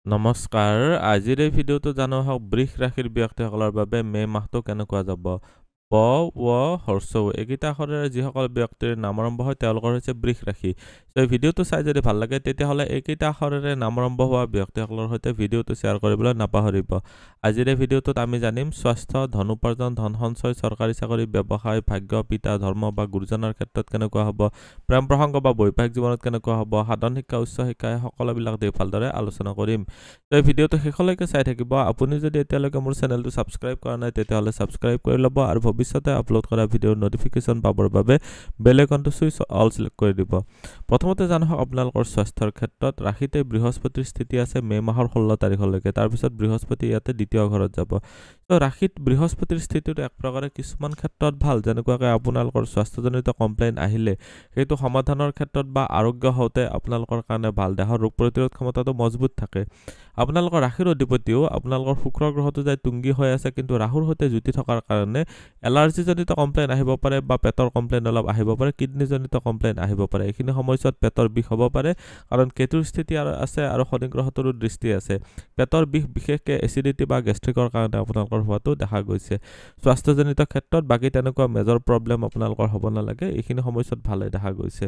নমস্কাৰ আজিৰ এই ভিডিঅ'টো জানো হওক বৃষ ৰাশিৰ ব্যক্তিসকলৰ বাবে মে মাহটো কেনেকুৱা যাব ব ৱ হৰ্ষৌ এইকেইটা আখৰেৰে যিসকল ব্যক্তিৰ নাম আৰম্ভ হয় তেওঁলোকৰ হৈছে বৃষ ৰাশি এই ভিডিঅ'টো চাই যদি ভাল লাগে তেতিয়াহ'লে এইকেইটা আখৰেৰে নাম আৰম্ভ হোৱা ব্যক্তিসকলৰ সৈতে ভিডিঅ'টো শ্বেয়াৰ কৰিবলৈ নাপাহৰিব আজিৰ এই ভিডিঅ'টোত আমি জানিম স্বাস্থ্য ধন উপাৰ্জন ধন সঞ্চয় চৰকাৰী চাকৰি ব্যৱসায় ভাগ্য পিতা ধৰ্ম বা গুৰুজনৰ ক্ষেত্ৰত কেনেকুৱা হ'ব প্ৰেম প্ৰসংগ বা বৈবাহিক জীৱনত কেনেকুৱা হ'ব সাধাৰণ শিক্ষা উচ্চ শিক্ষাই সকলোবিলাক দিশ ভালদৰে আলোচনা কৰিম এই ভিডিঅ'টো শেষলৈকে চাই থাকিব আপুনি যদি এতিয়ালৈকে মোৰ চেনেলটো সাবস্ক্ৰাইব কৰা নাই তেতিয়াহ'লে সাবস্ক্ৰাইব কৰি ল'ব আৰু ভৱিষ্যতে আপলোড কৰা ভিডিঅ'ৰ নটিফিকেশ্যন পাবৰ বাবে বেল আইকনটো চুইচ অল সিলেক্ট কৰি দিব প্ৰথমতে জানো আপোনালোকৰ স্বাস্থ্যৰ ক্ষেত্ৰত ৰাশিতে বৃহস্পতিৰ স্থিতি আছে মে মাহৰ 16 তাৰিখলৈকে তাৰ পিছত বৃহস্পতি ইয়াতে দ্বিতীয় ঘৰত যাব তো ৰাশিত বৃহস্পতিৰ স্থিতিটো এক প্ৰকাৰে কিছুমান ক্ষেত্ৰত ভাল যেনেকুৱাকৈ আপোনালোকৰ স্বাস্থ্যজনিত কমপ্লেইন আহিলে সেইটো সমাধানৰ ক্ষেত্ৰত বা আৰোগ্য হওঁতে আপোনালোকৰ কাৰণে ভাল দেহৰ ৰোগ প্ৰতিৰোধ ক্ষমতাটো মজবুত থাকে আপোনালোকৰ ৰাশিৰ অধিপতিও আপোনালোকৰ শুক্ৰ গ্ৰহটো যায় তুংগী হৈ আছে কিন্তু ৰাহুৰ সৈতে যুতি থকাৰ কাৰণে এলাৰ্জিজনিত কমপ্লেইন আহিব পাৰে বা পেটৰ কমপ্লেইন অলপ আহিব পাৰে কিডনিজনিত কমপ্লেইন আহিব পাৰে এইখিনি সময়ছোৱাত পেটৰ বিষ হ'ব পাৰে কাৰণ কেতুৰ স্থিতি আছে আৰু শনি গ্ৰহটোৰো দৃষ্টি আছে পেটৰ বিষ বিশেষকৈ এচিডিটি বা গেষ্ট্ৰিকৰ কাৰণে আপোনালোকৰ হোৱাটো দেখা গৈছে স্বাস্থ্যজনিত ক্ষেত্ৰত বাকী তেনেকুৱা মেজৰ প্ৰব্লেম আপোনালোকৰ হ'ব নালাগে এইখিনি সময়ছোৱাত ভালে দেখা গৈছে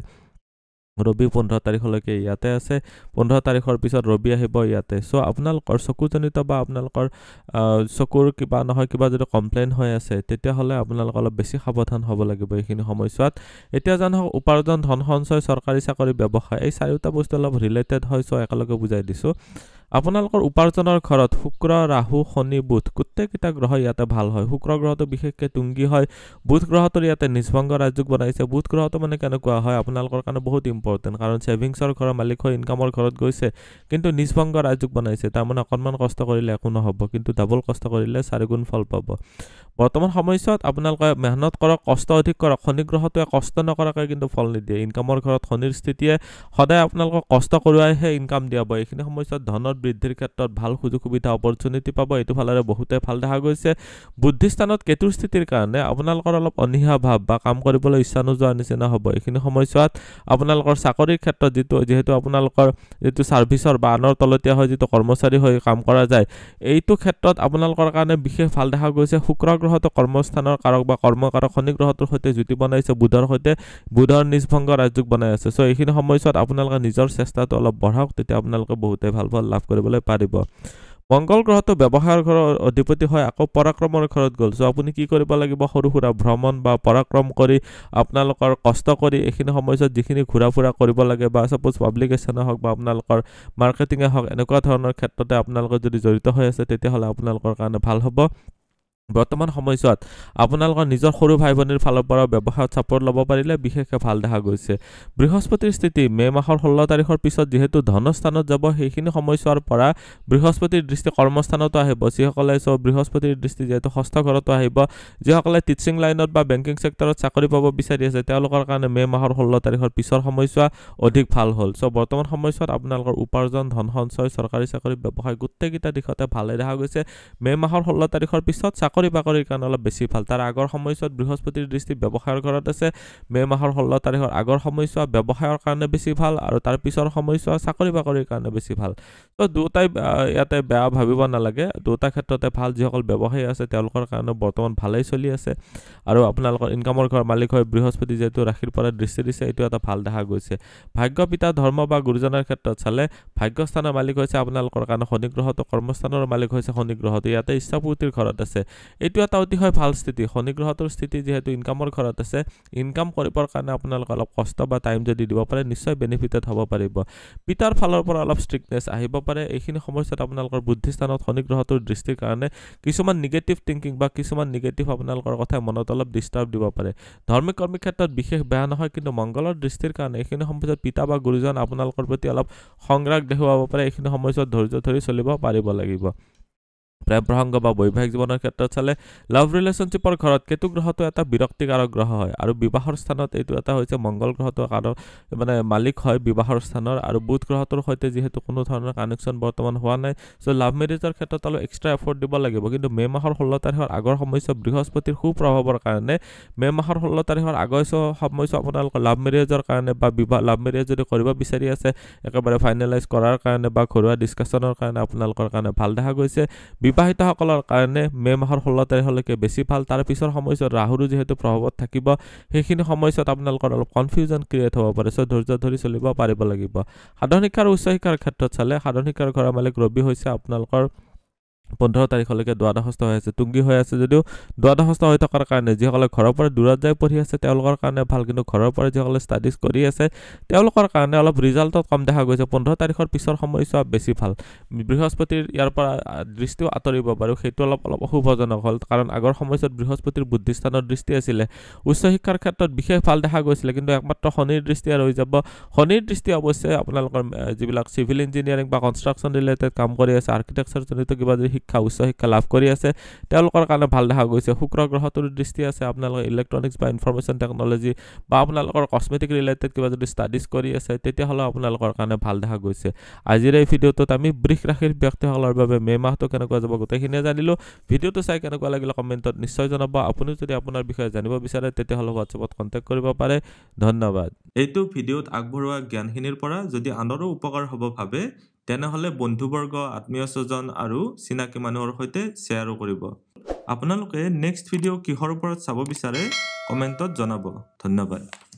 ৰবি 15 তাৰিখলৈকে ইয়াতে আছে 15 তাৰিখৰ পিছত ৰবি আহিব ইয়াতে সো আপোনালোকৰ চকুজনিত বা আপোনালোকৰ চকুৰ কিবা নহয় কিবা যদি কমপ্লেইন হৈ আছে তেতিয়াহ'লে আপোনালোক অলপ বেছি সাৱধান হ'ব লাগিব এইখিনি সময়ছোৱাত এতিয়া জানো উপাৰ্জন ধন সঞ্চয় চৰকাৰী চাকৰি ব্যৱসায় এই চাৰিটা বস্তু অলপ ৰিলেটেড হয় সো একেলগে বুজাই দিছো আপোনালোকৰ উপাৰ্জনৰ ঘৰত শুক্ৰ ৰাহু শনি বুধ গোটেইকেইটা গ্ৰহ ইয়াতে ভাল হয় শুক্ৰ গ্ৰহটো বিশেষকৈ তুংগী হয় বুধ গ্ৰহটোৰ ইয়াতে নিষ্ভংগ ৰাজযোগ বনাইছে বুধ গ্ৰহটো মানে কেনেকুৱা হয় আপোনালোকৰ কাৰণে বহুত ইম্পৰ্টেণ্ট কাৰণ ছেভিংছৰ ঘৰৰ মালিক হৈ ইনকামৰ ঘৰত গৈছে কিন্তু নিষ্ভংগ ৰাজযোগ বনাইছে তাৰমানে অকণমান কষ্ট কৰিলে একো নহ'ব কিন্তু ডাবল কষ্ট কৰিলে চাৰিগুণ ফল পাব বৰ্তমান সময়ছোৱাত আপোনালোকে মেহনত কৰক কষ্ট অধিক কৰক শনি গ্ৰহটোৱে কষ্ট নকৰাকৈ কিন্তু ফল নিদিয়ে ইনকামৰ ঘৰত শনিৰ স্থিতিয়ে সদায় আপোনালোকক কষ্ট কৰোৱাইহে ইনকাম দিয়াব এইখিনি সময়ছোৱাত ধনৰ বৃদ্ধিৰ ক্ষেত্ৰত ভাল সুযোগ সুবিধা অপৰচুনিটি পাব এইটো ফালেৰে বহুতে ভাল দেখা গৈছে বুদ্ধিস্থানত কেতুৰ স্থিতিৰ কাৰণে আপোনালোকৰ অলপ অনীহা ভাৱ বা কাম কৰিবলৈ ইচ্ছা নোযোৱাৰ নিচিনা হ'ব এইখিনি সময়ছোৱাত আপোনালোকৰ চাকৰিৰ ক্ষেত্ৰত যিহেতু আপোনালোকৰ যিটো ছাৰ্ভিচৰ বা আনৰ তলতীয়া হৈ যিটো কৰ্মচাৰী হৈ কাম কৰা যায় এইটো ক্ষেত্ৰত আপোনালোকৰ কাৰণে বিশেষ ভাল দেখা গৈছে শুক্ৰ গ্ৰহটো কৰ্মস্থানৰ কাৰক বা কৰ্মকাৰক শনি গ্ৰহটোৰ সৈতে যুতি বনাইছে বুধৰ সৈতে বুধৰ নিষ্ভংগ ৰাজযোগ বনাই আছে সো এইখিনি সময়ছোৱাত আপোনালোকে নিজৰ চেষ্টাটো অলপ বঢ়াওক তেতিয়া আপোনালোকে বহুতে ভাল ফল লাভ কৰিবলৈ পাৰিব মংগল গ্ৰহটো ব্যৱসায়ৰ ঘৰৰ অধিপতি হয় আকৌ পৰাক্ৰমৰ ঘৰত গ'ল সো আপুনি কি কৰিব লাগিব সৰু সুৰা ভ্ৰমণ বা পৰাক্ৰম কৰি আপোনালোকৰ কষ্ট কৰি এইখিনি সময়ছোৱাত যিখিনি ঘূৰা ফুৰা কৰিব লাগে বা সাপোজ পাব্লিকেশ্যনে হওক বা আপোনালোকৰ মাৰ্কেটিঙে হওক এনেকুৱা ধৰণৰ ক্ষেত্ৰতে আপোনালোকে যদি জড়িত হৈ আছে তেতিয়াহ'লে আপোনালোকৰ কাৰণে ভাল হ'ব বৰ্তমান সময়ছোৱাত আপোনালোকৰ নিজৰ সৰু ভাই ভনীৰ ফালৰ পৰা ব্যৱসায়ত ছাপোৰ্ট ল'ব পাৰিলে বিশেষকৈ ভাল দেখা গৈছে বৃহস্পতিৰ স্থিতি মে মাহৰ 16 তাৰিখৰ পিছত যিহেতু ধনস্থানত যাব সেইখিনি সময়ছোৱাৰ পৰা বৃহস্পতিৰ দৃষ্টি কৰ্মস্থানতো আহিব যিসকলে বৃহস্পতিৰ দৃষ্টি যিহেতু ষষ্ঠ ঘৰতো আহিব যিসকলে টিচিং লাইনত বা বেংকিং চেক্টৰত চাকৰি পাব বিচাৰি আছে তেওঁলোকৰ কাৰণে মে মাহৰ 16 তাৰিখৰ পিছৰ সময়ছোৱা অধিক ভাল হ'ল বৰ্তমান সময়ছোৱাত আপোনালোকৰ উপাৰ্জন ধন সঞ্চয় চৰকাৰী চাকৰি ব্যৱসায় গোটেইকেইটা দিশতে ভালে দেখা গৈছে মে মাহৰ 16 তাৰিখৰ পিছত চাকৰি বাকৰিৰ কাৰণে অলপ বেছি ভাল তাৰ আগৰ সময়ছোৱাত বৃহস্পতিৰ দৃষ্টি ব্যৱসায়ৰ ঘৰত আছে মে মাহৰ 16 তাৰিখৰ আগৰ সময়ছোৱা ব্যৱসায়ৰ কাৰণে বেছি ভাল আৰু তাৰ পিছৰ সময়ছোৱা চাকৰি বাকৰিৰ কাৰণে বেছি ভাল তো দুটাই ইয়াতে বেয়া ভাবিব নালাগে দুটা ক্ষেত্ৰতে ভাল যিসকল ব্যৱসায়ী আছে তেওঁলোকৰ কাৰণে বৰ্তমান ভালেই চলি আছে আৰু আপোনালোকৰ ইনকামৰ ঘৰ মালিক হয় বৃহস্পতি যেহেতু ৰাশিৰ পৰা দৃষ্টি দিছে এইটো এটা ভাল দেখা গৈছে ভাগ্য পিতা ধৰ্ম বা গুৰুজনৰ ক্ষেত্ৰত চালে ভাগ্যস্থানৰ মালিক হৈছে আপোনালোকৰ কাৰণে শনি গ্ৰহটো কৰ্মস্থানৰ মালিক হৈছে শনি গ্ৰহটো ইয়াতে ইচ্ছাপূৰ্তিৰ ঘৰত আছে এইটো এটা অতিশয় ভাল স্থিতি শনি গ্ৰহটোৰ স্থিতি যিহেতু ইনকামৰ ঘৰত আছে ইনকাম কৰিবৰ কাৰণে আপোনালোকে অলপ কষ্ট বা টাইম যদি দিব পাৰে নিশ্চয় বেনিফিটেড হ'ব পাৰিব পিতাৰ ফালৰ পৰা অলপ ষ্ট্ৰিকনেছ আহিব পাৰে এইখিনি সময়ছোৱাত আপোনালোকৰ বুদ্ধিস্থানত শনি গ্ৰহটোৰ দৃষ্টিৰ কাৰণে কিছুমান নিগেটিভ থিংকিং বা কিছুমান নিগেটিভ আপোনালোকৰ কথাই মনত অলপ ডিষ্টাৰ্ব দিব পাৰে ধৰ্মিক কৰ্মী ক্ষেত্ৰত বিশেষ বেয়া নহয় কিন্তু মংগলৰ দৃষ্টিৰ কাৰণে এইখিনি সময়ছোৱাত পিতা বা গুৰুজন আপোনালোকৰ প্ৰতি অলপ সংগ্ৰাস দেখুৱাব পাৰে এইখিনি সময়ছোৱাত ধৈৰ্য ধৰি চলিব পাৰিব লাগিব প্ৰেম প্ৰসংগ বা বৈবাহিক জীৱনৰ ক্ষেত্ৰত চালে লাভ ৰিলেশ্যনশ্বিপৰ ঘৰত কেতু গ্ৰহটো এটা বিৰক্তিকাৰক গ্ৰহ হয় আৰু বিবাহৰ স্থানত এইটো এটা হৈছে মংগল গ্ৰহটো কাৰণ মানে মালিক হয় বিবাহৰ স্থানৰ আৰু বুধ গ্ৰহটোৰ সৈতে যিহেতু কোনো ধৰণৰ কানেকশ্যন বৰ্তমান হোৱা নাই চ' লাভ মেৰেজৰ ক্ষেত্ৰত অলপ এক্সট্ৰা এফৰ্ট দিব লাগিব কিন্তু মে' মাহৰ 16 তাৰিখৰ আগৰ সময়ছোৱা বৃহস্পতিৰ সুপ্ৰভাৱৰ কাৰণে মে' মাহৰ 16 তাৰিখৰ আগৰ সময়ছোৱা আপোনালোকৰ লাভ মেৰেজৰ কাৰণে বা লাভ মেৰেজ যদি কৰিব বিচাৰি আছে একেবাৰে ফাইনেলাইজ কৰাৰ কাৰণে বা ঘৰুৱা ডিছকাশ্যনৰ কাৰণে আপোনালোকৰ কাৰণে ভাল দেখা গৈছে বিবাহিতসকলৰ কাৰণে মে' মাহৰ 16 তাৰিখলৈকে বেছি ভাল তাৰ পিছৰ সময়ছোৱাত ৰাহুৰো যিহেতু প্ৰভাৱত থাকিব সেইখিনি সময়ছোৱাত আপোনালোকৰ অলপ কনফিউজন ক্ৰিয়েট হ'ব পাৰে চ' ধৈৰ্য ধৰি চলিব পাৰিব লাগিব সাধাৰণ শিক্ষা আৰু উচ্চ শিক্ষাৰ ক্ষেত্ৰত চালে সাধাৰণ শিক্ষাৰ ঘৰৰ মালিক ৰবি হৈছে আপোনালোকৰ 15 তাৰিখলৈকে দ্বাদশস্থ হৈ আছে তুংগী হৈ আছে যদিও দ্বাদশস্থ হৈ থকাৰ কাৰণে যিসকলে ঘৰৰ পৰা দূৰত যাই পঢ়ি আছে তেওঁলোকৰ কাৰণে ভাল কিন্তু ঘৰৰ পৰা যিসকলে ষ্টাডিজ কৰি আছে তেওঁলোকৰ কাৰণে অলপ ৰিজাল্টত কম দেখা গৈছে 15 তাৰিখৰ পিছৰ সময়ছোৱা বেছি ভাল বৃহস্পতিৰ ইয়াৰ পৰা দৃষ্টিও আঁতৰিব বাৰু সেইটো অলপ অশুভজনক হ'ল কাৰণ আগৰ সময়ছোৱাত বৃহস্পতিৰ বুদ্ধিস্থানৰ দৃষ্টি আছিলে উচ্চ শিক্ষাৰ ক্ষেত্ৰত বিশেষ ভাল দেখা গৈছিলে কিন্তু একমাত্ৰ শনিৰ দৃষ্টি আৰু হৈ যাব শনিৰ দৃষ্টি অৱশ্যে আপোনালোকৰ যিবিলাক চিভিল ইঞ্জিনিয়াৰিং বা কনষ্ট্ৰাকশ্যন ৰিলেটেড কাম কৰি আছে আৰ্কিটেক্সাৰ জনিত কিবা যদি শিক্ষা উচ্চ শিক্ষা লাভ কৰি আছে তেওঁলোকৰ কাৰণে ভাল দেখা গৈছে শুক্ৰ গ্ৰহটোৰ দৃষ্টি আছে আপোনালোকৰ ইলেক্ট্ৰনিক্স বা ইনফৰমেশ্যন টেকন'লজি বা আপোনালোকৰ কছমেটিক ৰিলেটেড কিবা যদি ষ্টাডিজ কৰি আছে তেতিয়াহ'লে আপোনালোকৰ কাৰণে ভাল দেখা গৈছে আজিৰ এই ভিডিঅ'টোত আমি বৃষ ৰাশিৰ ব্যক্তিসকলৰ বাবে মে' মাহটো কেনেকুৱা যাব গোটেইখিনিয়ে জানিলোঁ ভিডিঅ'টো চাই কেনেকুৱা লাগিলে কমেণ্টত নিশ্চয় জনাব আপুনি যদি আপোনাৰ বিষয়ে জানিব বিচাৰে তেতিয়াহ'লে হোৱাটছএপত কণ্টেক্ট কৰিব পাৰে ধন্যবাদ এইটো ভিডিঅ'ত আগবঢ়োৱা জ্ঞানখিনিৰ পৰা যদি আনৰো উপকাৰ হ'ব ভাবে তেনেহ'লে বন্ধুবৰ্গ আত্মীয় স্বজন আৰু চিনাকি মানুহৰ সৈতে শ্বেয়াৰো কৰিব আপোনালোকে নেক্সট ভিডিঅ' কিহৰ ওপৰত চাব বিচাৰে কমেণ্টত জনাব ধন্যবাদ